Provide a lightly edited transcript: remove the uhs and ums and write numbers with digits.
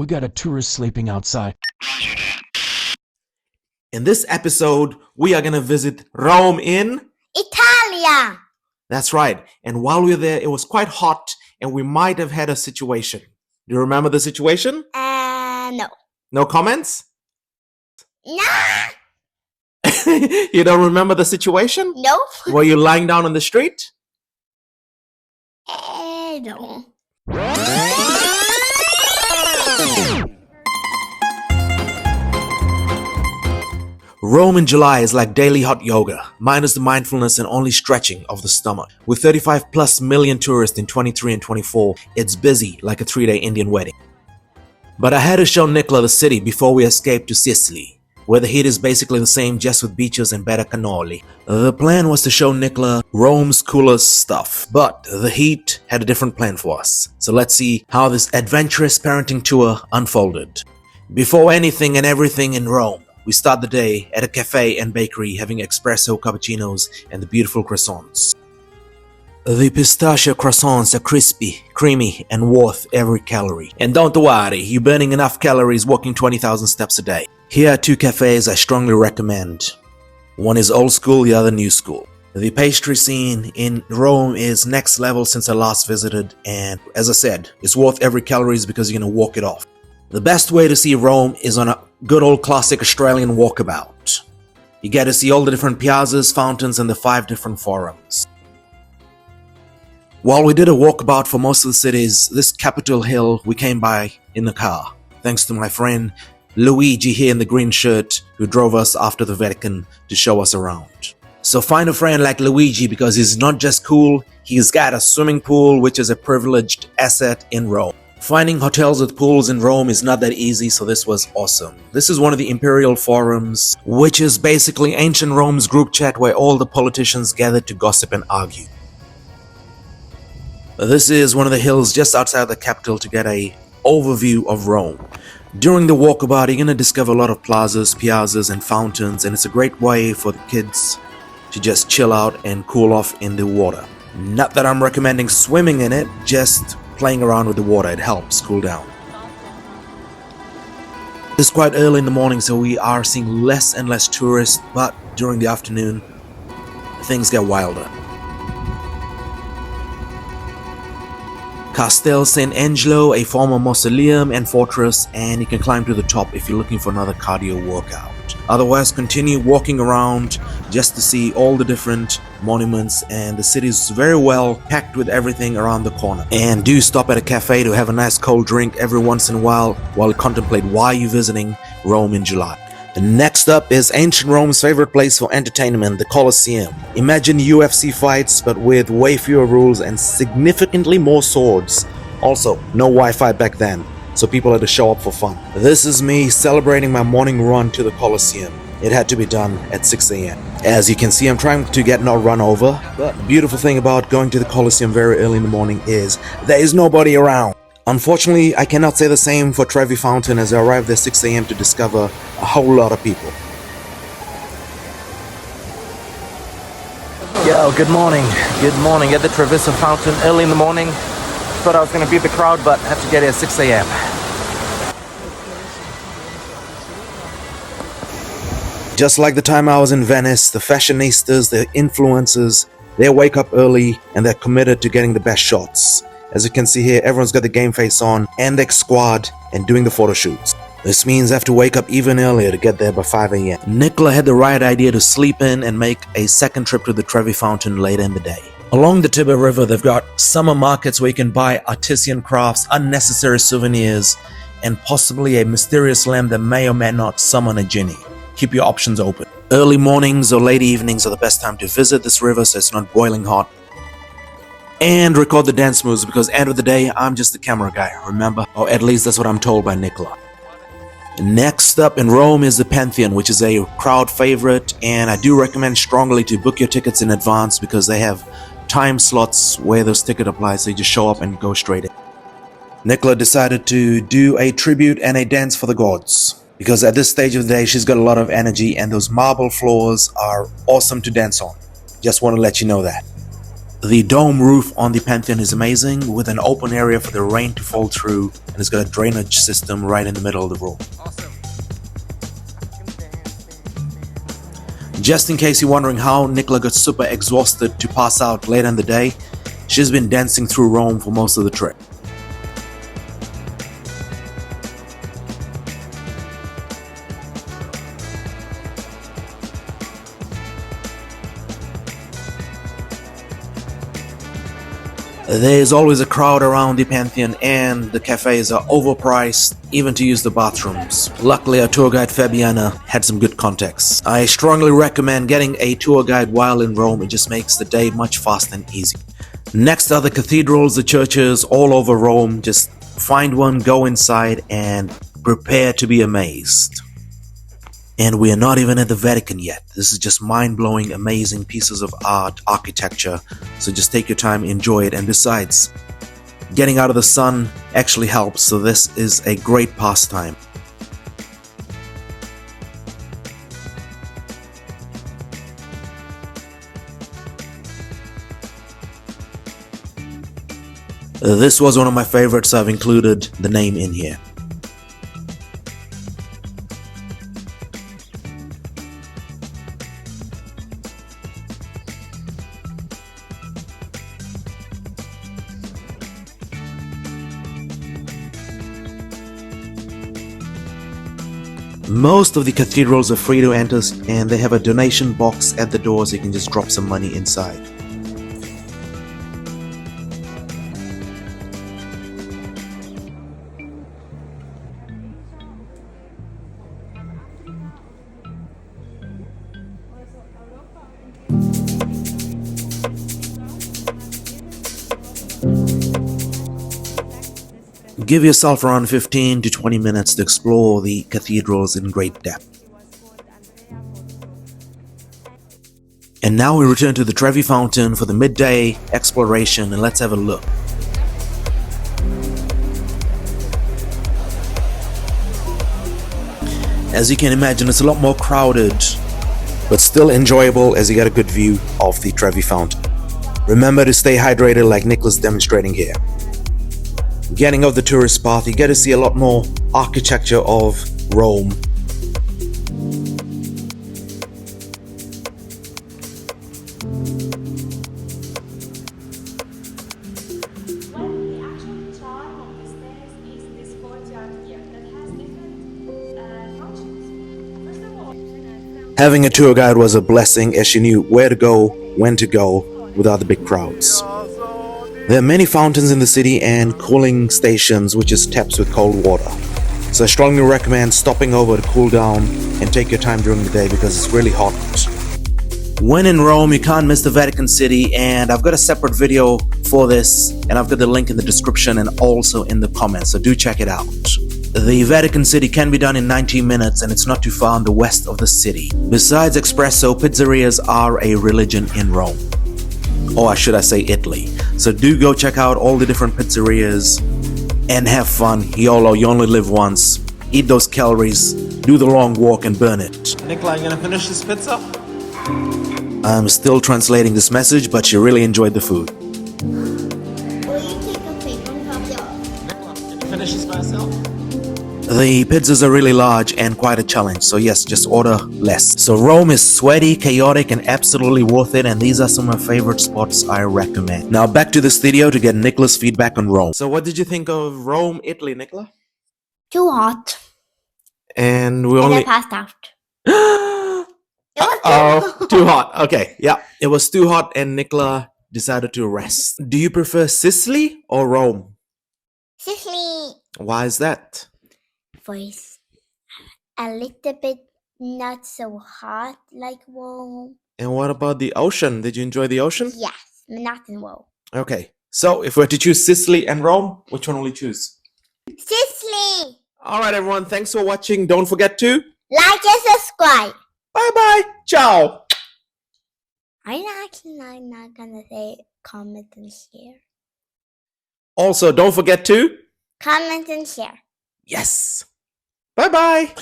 We got a tourist sleeping outside. In this episode, we are gonna visit Rome in Italia. That's right. And while we were there, it was quite hot and we might have had a situation. Do you remember the situation? No. No comments? Nah. You don't remember the situation? Nope. Were you lying down on the street? No. Rome in July is like daily hot yoga, minus the mindfulness and only stretching of the stomach. With 35 plus million tourists in 23 and 24, it's busy like a 3-day Indian wedding. But I had to show Nicola the city before we escaped to Sicily, where the heat is basically the same just with beaches and better cannoli. The plan was to show Nicola Rome's coolest stuff, but the heat had a different plan for us. So let's see how this adventurous parenting tour unfolded. Before anything and everything in Rome, we start the day at a cafe and bakery having espresso cappuccinos and the beautiful croissants. The pistachio croissants are crispy, creamy, and worth every calorie. And don't worry, you're burning enough calories walking 20,000 steps a day. Here are 2 cafes I strongly recommend. One is old school, the other new school. The pastry scene in Rome is next level since I last visited, and as I said, it's worth every calories because you're gonna walk it off. The best way to see Rome is on a good old classic Australian walkabout. You get to see all the different piazzas, fountains, and the 5 different forums. While we did a walkabout for most of the cities, this Capitol Hill we came by in the car, thanks to my friend Luigi here in the green shirt who drove us after the Vatican to show us around. So find a friend like Luigi because he's not just cool, he's got a swimming pool which is a privileged asset in Rome. Finding hotels with pools in Rome is not that easy, so this was awesome. This is one of the imperial forums, which is basically ancient Rome's group chat where all the politicians gathered to gossip and argue. This is one of the hills just outside the capital to get a overview of Rome. During the walkabout, you're going to discover a lot of plazas, piazzas, and fountains, and it's a great way for the kids to just chill out and cool off in the water. Not that I'm recommending swimming in it, just playing around with the water, it helps cool down. It's quite early in the morning, so we are seeing less and less tourists, but during the afternoon, things get wilder. Castel Sant'Angelo, a former mausoleum and fortress, and you can climb to the top if you're looking for another cardio workout. Otherwise, continue walking around just to see all the different monuments, and the city is very well packed with everything around the corner. And do stop at a cafe to have a nice cold drink every once in a while you contemplate why you're visiting Rome in July. And next up is ancient Rome's favorite place for entertainment, the Colosseum. Imagine UFC fights but with way fewer rules and significantly more swords. Also, no Wi-Fi back then, so people had to show up for fun. This is me celebrating my morning run to the Colosseum. It had to be done at 6 a.m. As you can see, I'm trying to get not run over, but the beautiful thing about going to the Colosseum very early in the morning is there is nobody around. Unfortunately, I cannot say the same for Trevi Fountain as I arrived there 6 a.m. to discover a whole lot of people. Yo, good morning. Good morning at the Trevi Fountain early in the morning. Thought I was going to beat the crowd, but have to get here at 6 a.m. Just like the time I was in Venice, the fashionistas, the influencers, they wake up early and they're committed to getting the best shots. As you can see here, everyone's got the game face on and their squad and doing the photo shoots. This means I have to wake up even earlier to get there by 5 a.m. Nicola had the right idea to sleep in and make a second trip to the Trevi Fountain later in the day. Along the Tiber River, they've got summer markets where you can buy artisan crafts, unnecessary souvenirs, and possibly a mysterious lamp that may or may not summon a genie. Keep your options open. Early mornings or late evenings are the best time to visit this river so it's not boiling hot. And record the dance moves because end of the day, I'm just the camera guy, remember? Or at least that's what I'm told by Nicola. Next up in Rome is the Pantheon, which is a crowd favorite, and I do recommend strongly to book your tickets in advance because they have time slots where those tickets apply, so you just show up and go straight in. Nicola decided to do a tribute and a dance for the gods because at this stage of the day, she's got a lot of energy and those marble floors are awesome to dance on. Just want to let you know that. The dome roof on the Pantheon is amazing, with an open area for the rain to fall through, and it's got a drainage system right in the middle of the room. Awesome. Just in case you're wondering how Nicola got super exhausted to pass out later in the day, she's been dancing through Rome for most of the trip. There's always a crowd around the Pantheon, and the cafes are overpriced even to use the bathrooms. Luckily, our tour guide Fabiana had some good context. I strongly recommend getting a tour guide while in Rome. It just makes the day much faster and easy. Next are the cathedrals, the churches all over Rome. Just find one, go inside, and prepare to be amazed. And we are not even at the Vatican yet. This is just mind-blowing, amazing pieces of art, architecture. So just take your time, enjoy it. And besides, getting out of the sun actually helps. So this is a great pastime. This was one of my favorites, so I've included the name in here. Most of the cathedrals are free to enter, and they have a donation box at the door so you can just drop some money inside. Give yourself around 15 to 20 minutes to explore the cathedrals in great depth. And now we return to the Trevi fountain for the midday exploration, and let's have a look. As you can imagine, it's a lot more crowded, but still enjoyable as you get a good view of the Trevi fountain. Remember to stay hydrated like Nicholas demonstrating here. Getting off the tourist path, you get to see a lot more architecture of Rome. Well, the actual charm of the stairs is this courtyard here that has different functions. First of all, Having a tour guide was a blessing, as she knew where to go, when to go, without the big crowds. There are many fountains in the city and cooling stations, which is taps with cold water. So I strongly recommend stopping over to cool down and take your time during the day because it's really hot. When in Rome, you can't miss the Vatican City, and I've got a separate video for this, and I've got the link in the description and also in the comments, so do check it out. The Vatican City can be done in 90 minutes, and it's not too far in the west of the city. Besides espresso, pizzerias are a religion in Rome. Or should I say Italy. So do go check out all the different pizzerias and have fun. YOLO, you only live once. Eat those calories, do the long walk and burn it. Nicola, you gonna finish this pizza? I'm still translating this message, but she really enjoyed the food. Will you take a paper and Fabio? Nicola, can you finish this by yourself? The pizzas are really large and quite a challenge, so yes, just order less. So Rome is sweaty, chaotic, and absolutely worth it, and these are some of my favorite spots I recommend. Now back to this video to get Nicola's feedback on Rome. So what did you think of Rome, Italy, Nicola? Too hot. And we And only... I passed out. It was Oh, too hot. Okay, yeah. It was too hot and Nicola decided to rest. Do you prefer Sicily or Rome? Sicily Why is that? was a little bit not so hot like Rome. And what about the ocean? Did you enjoy the ocean? Yes, but not in Rome. Okay, so if we were to choose Sicily and Rome, which one will you choose? Sicily! Alright everyone, thanks for watching. Don't forget to Like and subscribe. bye-bye. Ciao. I'm actually not gonna say comment and share. Also, don't forget to Comment and share. yes. Bye-bye.